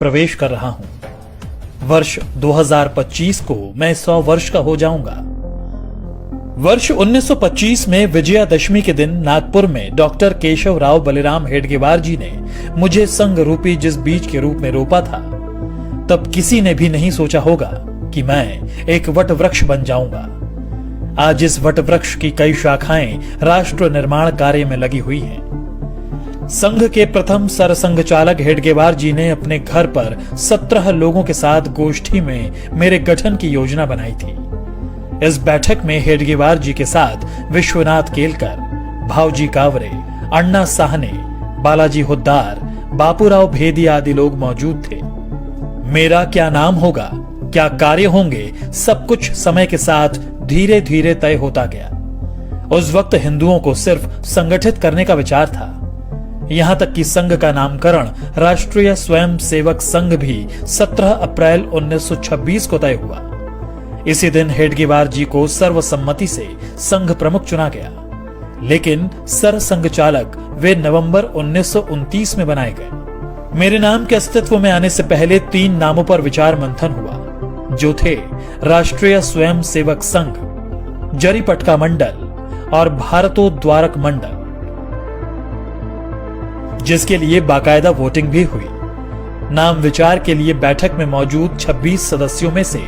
प्रवेश कर रहा हूं। वर्ष 2025 को मैं 100 वर्ष का हो जाऊंगा। वर्ष 1925 में विजयादशमी के दिन नागपुर में डॉक्टर केशव राव बलिराम हेडगेवार जी ने मुझे संघ रूपी जिस बीज के रूप में रोपा था, तब किसी ने भी नहीं सोचा होगा कि मैं एक वट वृक्ष बन जाऊंगा। आज इस वट वृक्ष की कई शाखाएं राष्ट्र निर्माण कार्य में लगी हुई हैं। संघ के प्रथम सरसंघ चालक हेडगेवार जी ने अपने घर पर 17 लोगों के साथ गोष्ठी में मेरे गठन की योजना बनाई थी। इस बैठक में हेडगेवार जी के साथ विश्वनाथ केलकर, भावजी कावरे, अण्णा साहने, बालाजी हुद्दार, बापूराव भेदी आदि लोग मौजूद थे। मेरा क्या नाम होगा, क्या कार्य होंगे, सब कुछ समय के साथ धीरे धीरे तय होता गया। उस वक्त हिंदुओं को सिर्फ संगठित करने का विचार था। यहां तक कि संघ का नामकरण राष्ट्रीय स्वयंसेवक संघ भी 17 अप्रैल 1926 को तय हुआ। इसी दिन हेडगेवार जी को सर्वसम्मति से संघ प्रमुख चुना गया, लेकिन सरसंघ चालक वे नवंबर 1929 में बनाए गए। मेरे नाम के अस्तित्व में आने से पहले 3 नामों पर विचार मंथन हुआ, जो थे राष्ट्रीय स्वयंसेवक संघ, जरीपटका मंडल और भारतोद्वारक मंडल, जिसके लिए बाकायदा वोटिंग भी हुई। नाम विचार के लिए बैठक में मौजूद 26 सदस्यों में से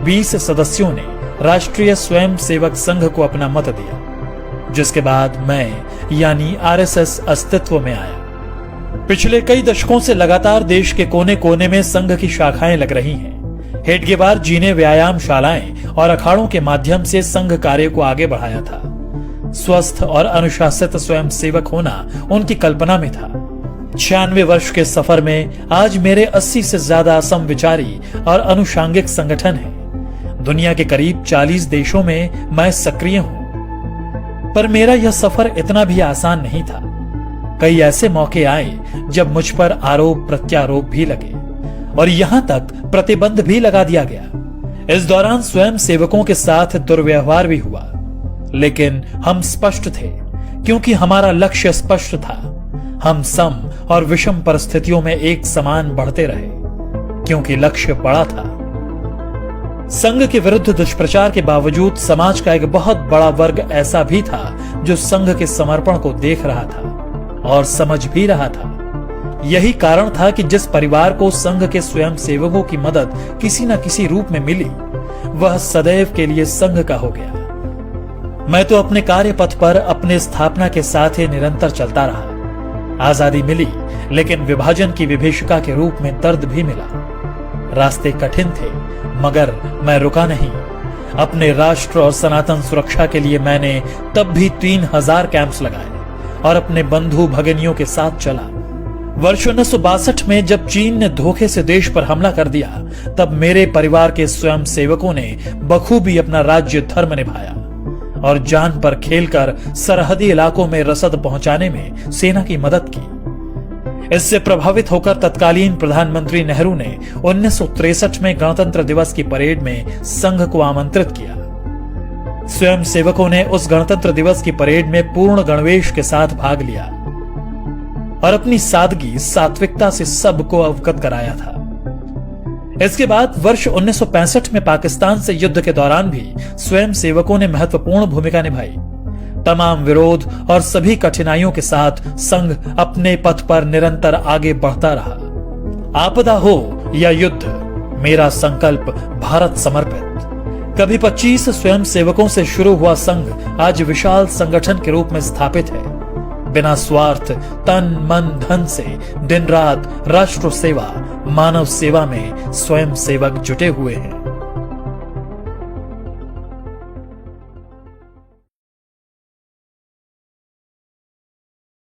20 सदस्यों ने राष्ट्रीय स्वयंसेवक संघ को अपना मत दिया, जिसके बाद मैं यानी आरएसएस अस्तित्व में आया। पिछले कई दशकों से लगातार देश के कोने कोने में संघ की शाखाएं लग रही हैं। हेडगेवार जी ने व्यायामशालाएं और अखाड़ों के माध्यम से संघ कार्य को आगे बढ़ाया था। स्वस्थ और अनुशासित स्वयंसेवक होना उनकी कल्पना में था। 96 वर्ष के सफर में आज मेरे 80 से ज्यादा समविचारी और अनुषांगिक संगठन हैं। दुनिया के करीब 40 देशों में मैं सक्रिय हूं। पर मेरा यह सफर इतना भी आसान नहीं था। कई ऐसे मौके आए जब मुझ पर आरोप प्रत्यारोप भी लगे और यहां तक प्रतिबंध भी लगा दिया गया। इस दौरान स्वयं सेवकों के साथ दुर्व्यवहार भी हुआ, लेकिन हम स्पष्ट थे क्योंकि हमारा लक्ष्य स्पष्ट था। हम सम और विषम परिस्थितियों में एक समान बढ़ते रहे क्योंकि लक्ष्य बड़ा था। संघ के विरुद्ध दुष्प्रचार के बावजूद समाज का एक बहुत बड़ा वर्ग ऐसा भी था जो संघ के समर्पण को देख रहा था और समझ भी रहा था। यही कारण था कि जिस परिवार को संघ के स्वयंसेवकों की मदद किसी न किसी रूप में मिली, वह सदैव के लिए संघ का हो गया। मैं तो अपने कार्य पथ पर अपने स्थापना के साथ ही निरंतर चलता रहा। आजादी मिली, लेकिन विभाजन की विभीषिका के रूप में दर्द भी मिला। रास्ते कठिन थे, मगर मैं रुका नहीं। अपने राष्ट्र और सनातन सुरक्षा के लिए मैंने तब भी 3000 कैंप्स लगाए और अपने बंधु भगिनियों के साथ चला। वर्ष 1962 में जब चीन ने धोखे से देश पर हमला कर दिया, तब मेरे परिवार के स्वयंसेवकों ने बखूबी अपना राज्य धर्म निभाया और जान पर खेलकर सरहदी इलाकों में रसद पहुंचाने में सेना की मदद की। इससे प्रभावित होकर तत्कालीन प्रधानमंत्री नेहरू ने 1963 में गणतंत्र दिवस की परेड में संघ को आमंत्रित किया। स्वयंसेवकों ने उस गणतंत्र दिवस की परेड में पूर्ण गणवेश के साथ भाग लिया और अपनी सादगी सात्विकता से सबको अवगत कराया था। इसके बाद वर्ष 1965 में पाकिस्तान से युद्ध के दौरान भी स्वयं सेवकों ने महत्वपूर्ण भूमिका निभाई। तमाम विरोध और सभी कठिनाइयों के साथ संघ अपने पथ पर निरंतर आगे बढ़ता रहा। आपदा हो या युद्ध, मेरा संकल्प भारत समर्पित। कभी 25 स्वयं सेवकों से शुरू हुआ संघ आज विशाल संगठन के रूप में स्थापित है। बिना स्वार्थ, तन मन धन से दिन रात राष्ट्र सेवा, मानव सेवा में स्वयं सेवक जुटे हुए हैं।